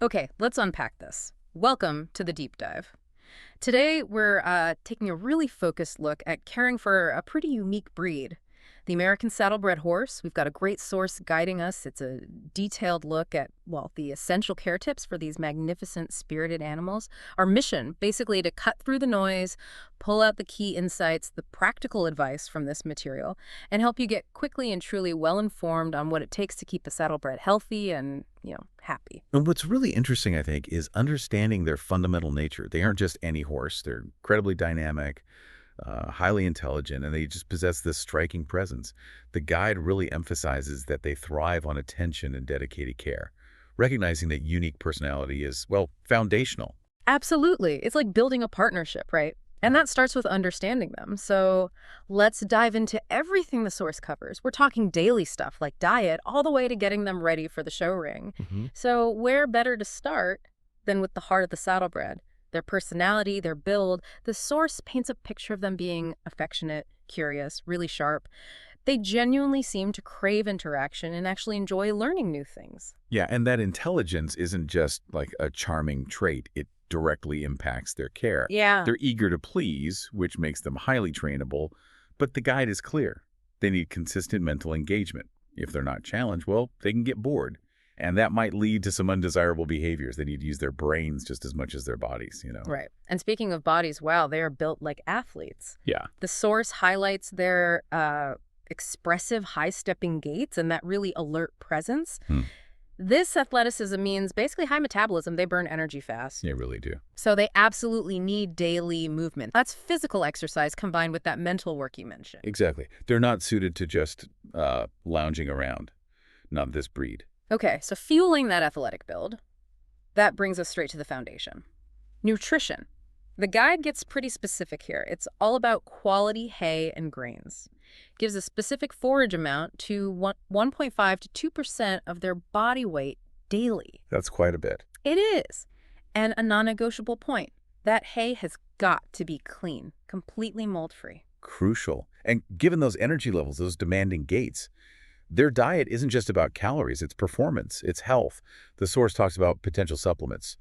Okay, let's unpack this. Welcome to the deep dive. Today, we're taking a really focused look at caring for a pretty unique breed, the American Saddlebred horse. We've got a great source guiding us. It's a detailed look at, well, the essential care tips for these magnificent spirited animals. Our mission, basically, to cut through the noise, pull out the key insights, the practical advice from this material, and help you get quickly and truly well-informed on what it takes to keep a saddlebred healthy and, happy. And what's really interesting, I think, is understanding their fundamental nature. They aren't just any horse. They're incredibly dynamic, highly intelligent, and they just possess this striking presence. The guide really emphasizes that they thrive on attention and dedicated care, recognizing that unique personality is, well, foundational. Absolutely. It's like building a partnership, right? And that starts with understanding them. So let's dive into everything the source covers. We're talking daily stuff like diet, all the way to getting them ready for the show ring. So where better to start than with the heart of the saddlebred? Their personality, their build. The source paints a picture of them being affectionate, curious, really sharp. They genuinely seem to crave interaction and actually enjoy learning new things. Yeah, and that intelligence isn't just like a charming trait. It directly impacts their care. Yeah. They're eager to please, which makes them highly trainable, but the guide is clear. They need consistent mental engagement. If they're not challenged, well, they can get bored. And that might lead to some undesirable behaviors. They need to use their brains just as much as their bodies. Right. And speaking of bodies, wow, they are built like athletes. Yeah. The source highlights their expressive, high-stepping gaits and that really alert presence. This athleticism means basically high metabolism. They burn energy fast. They really do. So they absolutely need daily movement. That's physical exercise combined with that mental work you mentioned. Exactly. They're not suited to just lounging around. Not this breed. Okay, so fueling that athletic build, that brings us straight to the foundation. Nutrition. The guide gets pretty specific here. It's all about quality hay and grains. Gives a specific forage amount to 1.5 to 2% of their body weight daily. That's quite a bit. It is. And a non-negotiable point. That hay has got to be clean, completely mold-free. Crucial. And given those energy levels, those demanding gaits, their diet isn't just about calories. It's performance. It's health. The source talks about potential supplements.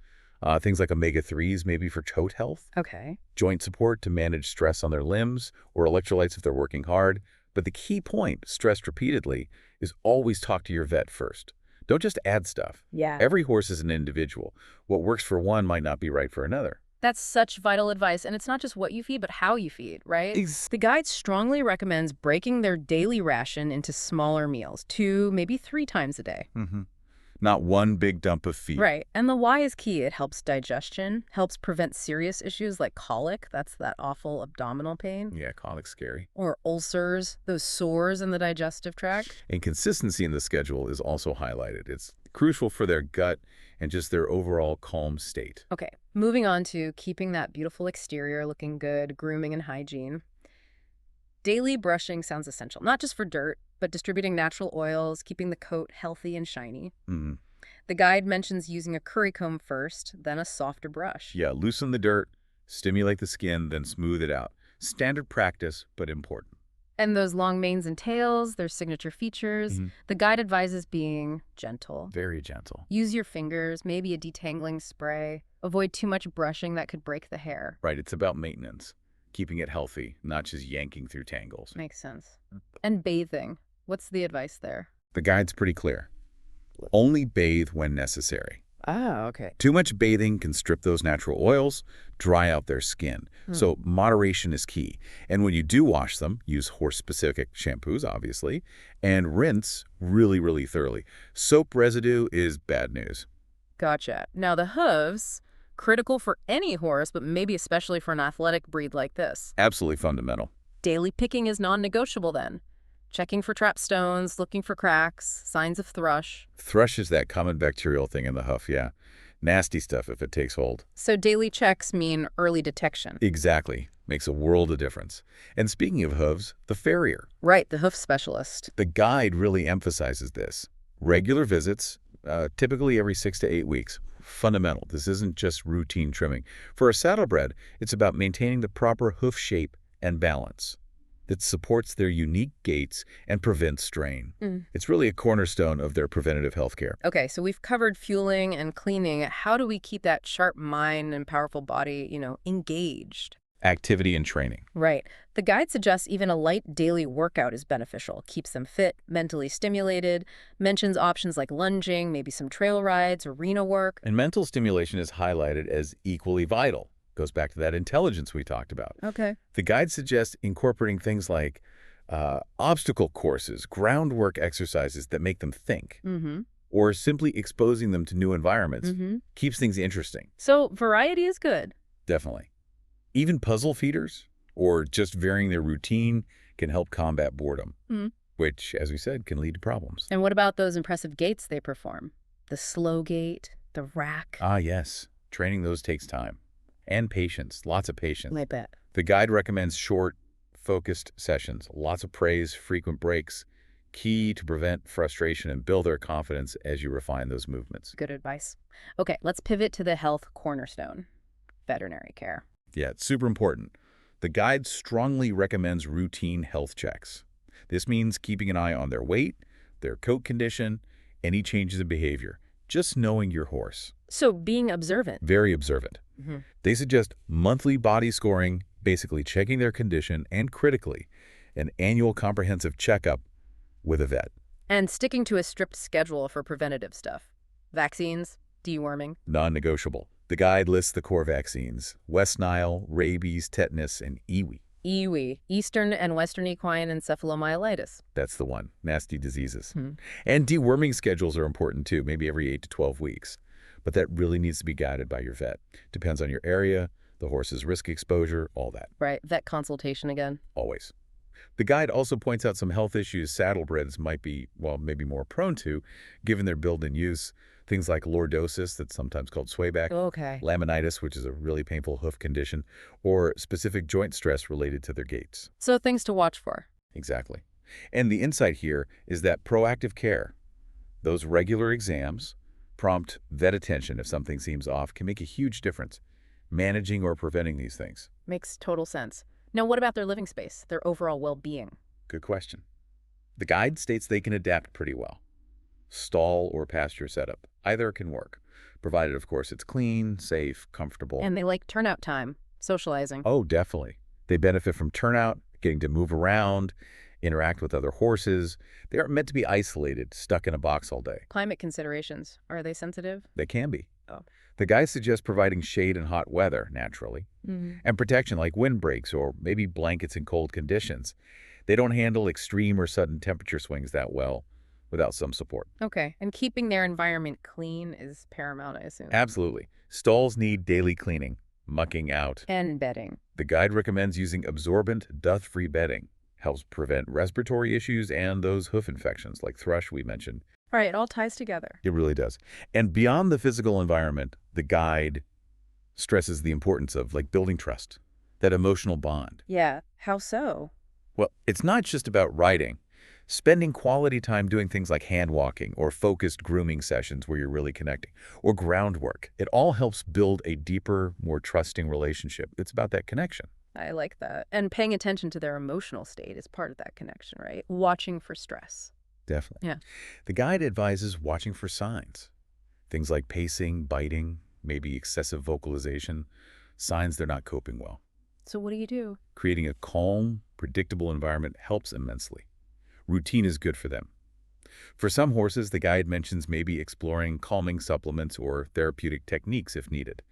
Things like omega-3s, maybe for tote health. Okay. Joint support to manage stress on their limbs, or electrolytes if they're working hard. But the key point, stressed repeatedly, is always talk to your vet first. Don't just add stuff. Yeah. Every horse is an individual. What works for one might not be right for another. That's such vital advice. And it's not just what you feed, but how you feed, right? The guide strongly recommends breaking their daily ration into smaller meals, 2, maybe 3 times a day. Not one big dump of feed. Right. And the why is key. It helps digestion, helps prevent serious issues like colic. That's that awful abdominal pain. Yeah, colic's scary. Or ulcers, those sores in the digestive tract. And consistency in the schedule is also highlighted. It's crucial for their gut and just their overall calm state. Okay, moving on to keeping that beautiful exterior looking good, grooming and hygiene. Daily brushing sounds essential, not just for dirt, but distributing natural oils, keeping the coat healthy and shiny. The guide mentions using a curry comb first, then a softer brush. Yeah, loosen the dirt, stimulate the skin, then smooth it out. Standard practice, but important. And those long manes and tails, their signature features. The guide advises being gentle. Very gentle. Use your fingers, maybe a detangling spray. Avoid too much brushing that could break the hair. Right, it's about maintenance. Keeping it healthy, not just yanking through tangles. Makes sense. And bathing. What's the advice there? The guide's pretty clear. Only bathe when necessary. Ah, okay. Too much bathing can strip those natural oils, dry out their skin. So moderation is key. And when you do wash them, use horse-specific shampoos, obviously, and rinse really, really thoroughly. Soap residue is bad news. Gotcha. Now the hooves, critical for any horse, but maybe especially for an athletic breed like this. Absolutely fundamental. Daily picking is non-negotiable then. Checking for trap stones, looking for cracks, signs of thrush. Thrush is that common bacterial thing in the hoof, yeah. Nasty stuff if it takes hold. So daily checks mean early detection. Exactly. Makes a world of difference. And speaking of hooves, the farrier. Right, the hoof specialist. The guide really emphasizes this. Regular visits, typically every 6 to 8 weeks. Fundamental. This isn't just routine trimming. For a saddlebred, it's about maintaining the proper hoof shape and balance. that supports their unique gaits and prevents strain. Mm. It's really a cornerstone of their preventative health care. Okay, so we've covered fueling and cleaning. How do we keep that sharp mind and powerful body, engaged? Activity and training. Right. The guide suggests even a light daily workout is beneficial, keeps them fit, mentally stimulated, mentions options like lunging, maybe some trail rides or arena work. And mental stimulation is highlighted as equally vital. Goes back to that intelligence we talked about. Okay. The guide suggests incorporating things like obstacle courses, groundwork exercises that make them think, Mm-hmm. or simply exposing them to new environments Mm-hmm. keeps things interesting. So variety is good. Definitely. Even puzzle feeders or just varying their routine can help combat boredom, Mm. which, as we said, can lead to problems. And what about those impressive gaits they perform? The slow gait, the rack. Ah, yes. Training those takes time. And patience. Lots of patience. I bet. The guide recommends short, focused sessions. Lots of praise, frequent breaks. Key to prevent frustration and build their confidence as you refine those movements. Good advice. Okay, let's pivot to the health cornerstone, veterinary care. Yeah, it's super important. The guide strongly recommends routine health checks. This means keeping an eye on their weight, their coat condition, any changes in behavior. Just knowing your horse. So being observant. Very observant. Mm-hmm. They suggest monthly body scoring, basically checking their condition, and critically, an annual comprehensive checkup with a vet. And sticking to a strict schedule for preventative stuff. Vaccines, deworming. Non-negotiable. The guide lists the core vaccines: West Nile, rabies, tetanus, and EWI. EWI, Eastern and Western Equine Encephalomyelitis. That's the one. Nasty diseases. Hmm. And deworming schedules are important too, maybe every 8 to 12 weeks. But that really needs to be guided by your vet. Depends on your area, the horse's risk exposure, all that. Right, vet consultation again. Always. The guide also points out some health issues saddlebreds might be, well, maybe more prone to, given their build and use. Things like lordosis, that's sometimes called swayback, Okay. laminitis, which is a really painful hoof condition, or specific joint stress related to their gaits. So things to watch for. Exactly. And the insight here is that proactive care, those regular exams, prompt vet attention if something seems off, can make a huge difference, managing or preventing these things. Makes total sense. Now, what about their living space, their overall well-being? Good question. The guide states they can adapt pretty well. Stall or pasture setup, either can work, provided, of course, it's clean, safe, comfortable. And they like turnout time, socializing. Oh, definitely. They benefit from turnout, getting to move around, interact with other horses. They aren't meant to be isolated, stuck in a box all day. Climate considerations, are they sensitive? They can be. Oh. The guide suggests providing shade in hot weather, naturally, Mm-hmm. and protection like windbreaks or maybe blankets in cold conditions. They don't handle extreme or sudden temperature swings that well without some support. Okay, and keeping their environment clean is paramount, I assume. Absolutely. Stalls need daily cleaning, mucking out. And bedding. The guide recommends using absorbent, dust-free bedding. Helps prevent respiratory issues and those hoof infections like thrush we mentioned. All right, it all ties together. It really does. And beyond the physical environment, the guide stresses the importance of building trust, that emotional bond. Yeah, how so? Well, it's not just about riding. Spending quality time doing things like hand walking or focused grooming sessions where you're really connecting, or groundwork. It all helps build a deeper, more trusting relationship. It's about that connection. I like that. And paying attention to their emotional state is part of that connection, right? Watching for stress. Definitely. Yeah. The guide advises watching for signs. Things like pacing, biting, maybe excessive vocalization, signs they're not coping well. So what do you do? Creating a calm, predictable environment helps immensely. Routine is good for them. For some horses, the guide mentions maybe exploring calming supplements or therapeutic techniques if needed.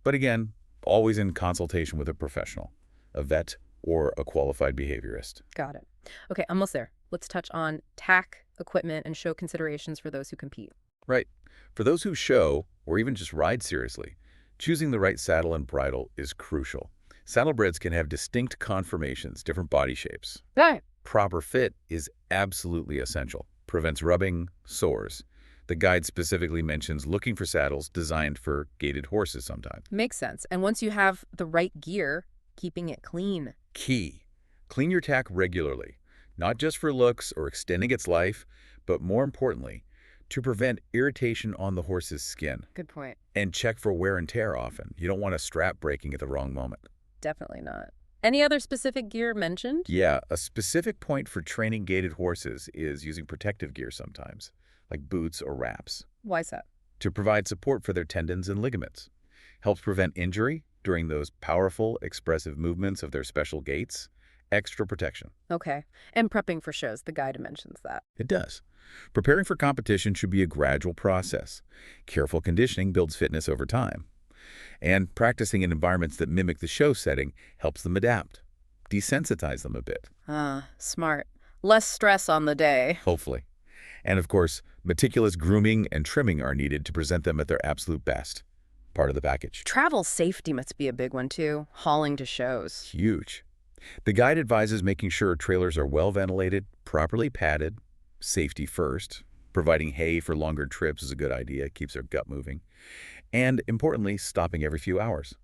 But again, always in consultation with a professional, a vet or a qualified behaviorist. Got it. Okay, almost there. Let's touch on tack, equipment, and show considerations for those who compete. Right. For those who show, or even just ride seriously, choosing the right saddle and bridle is crucial. Saddlebreds can have distinct conformations, different body shapes. Right. Proper fit is absolutely essential. Prevents rubbing, sores. The guide specifically mentions looking for saddles designed for gaited horses sometimes. Makes sense. And once you have the right gear, keeping it clean. Key. Clean your tack regularly, not just for looks or extending its life, but more importantly, to prevent irritation on the horse's skin. Good point. And check for wear and tear often. You don't want a strap breaking at the wrong moment. Definitely not. Any other specific gear mentioned? Yeah, a specific point for training gaited horses is using protective gear sometimes, like boots or wraps, Why's that? to provide support for their tendons and ligaments. Helps prevent injury during those powerful, expressive movements of their special gaits. Extra protection. Okay. And prepping for shows, the guide mentions that. It does. Preparing for competition should be a gradual process. Careful conditioning builds fitness over time. And practicing in environments that mimic the show setting helps them adapt. Desensitize them a bit, Ah, smart. Less stress on the day. hopefully. And of course, meticulous grooming and trimming are needed to present them at their absolute best. Part of the package. Travel safety must be a big one, too. Hauling to shows. Huge. The guide advises making sure trailers are well ventilated, properly padded, safety first. Providing hay for longer trips is a good idea, keeps their gut moving. And importantly, stopping every few hours.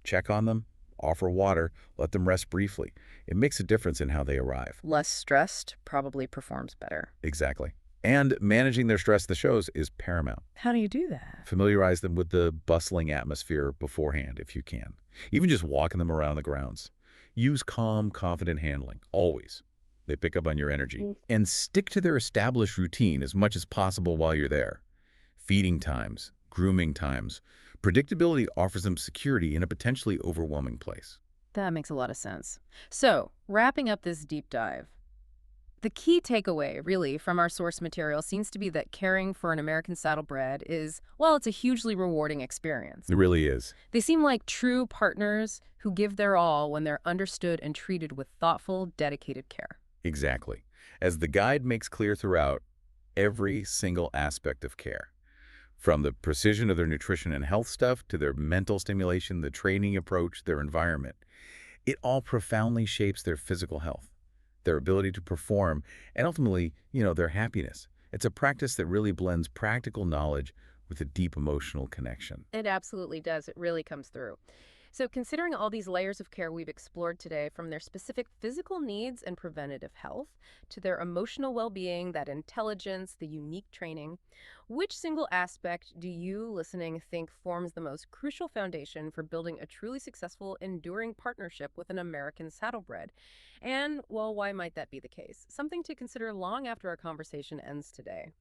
Check on them, offer water, let them rest briefly. It makes a difference in how they arrive. Less stressed probably performs better. Exactly. And managing their stress at the shows is paramount. How do you do that? Familiarize them with the bustling atmosphere beforehand if you can. Even just walking them around the grounds. Use calm, confident handling, always. They pick up on your energy. And stick to their established routine as much as possible while you're there. Feeding times, grooming times. Predictability offers them security in a potentially overwhelming place. That makes a lot of sense. So, wrapping up this deep dive, the key takeaway, really, from our source material seems to be that caring for an American saddlebred is, well, it's a hugely rewarding experience. It really is. They seem like true partners who give their all when they're understood and treated with thoughtful, dedicated care. Exactly. As the guide makes clear throughout, every single aspect of care, from the precision of their nutrition and health stuff to their mental stimulation, the training approach, their environment, it all profoundly shapes their physical health, their ability to perform, and ultimately, their happiness. It's a practice that really blends practical knowledge with a deep emotional connection. It absolutely does. It really comes through. So, considering all these layers of care we've explored today, from their specific physical needs and preventative health to their emotional well being, that intelligence, the unique training, which single aspect do you, listening, think forms the most crucial foundation for building a truly successful, enduring partnership with an American saddlebred? And, well, why might that be the case? Something to consider long after our conversation ends today.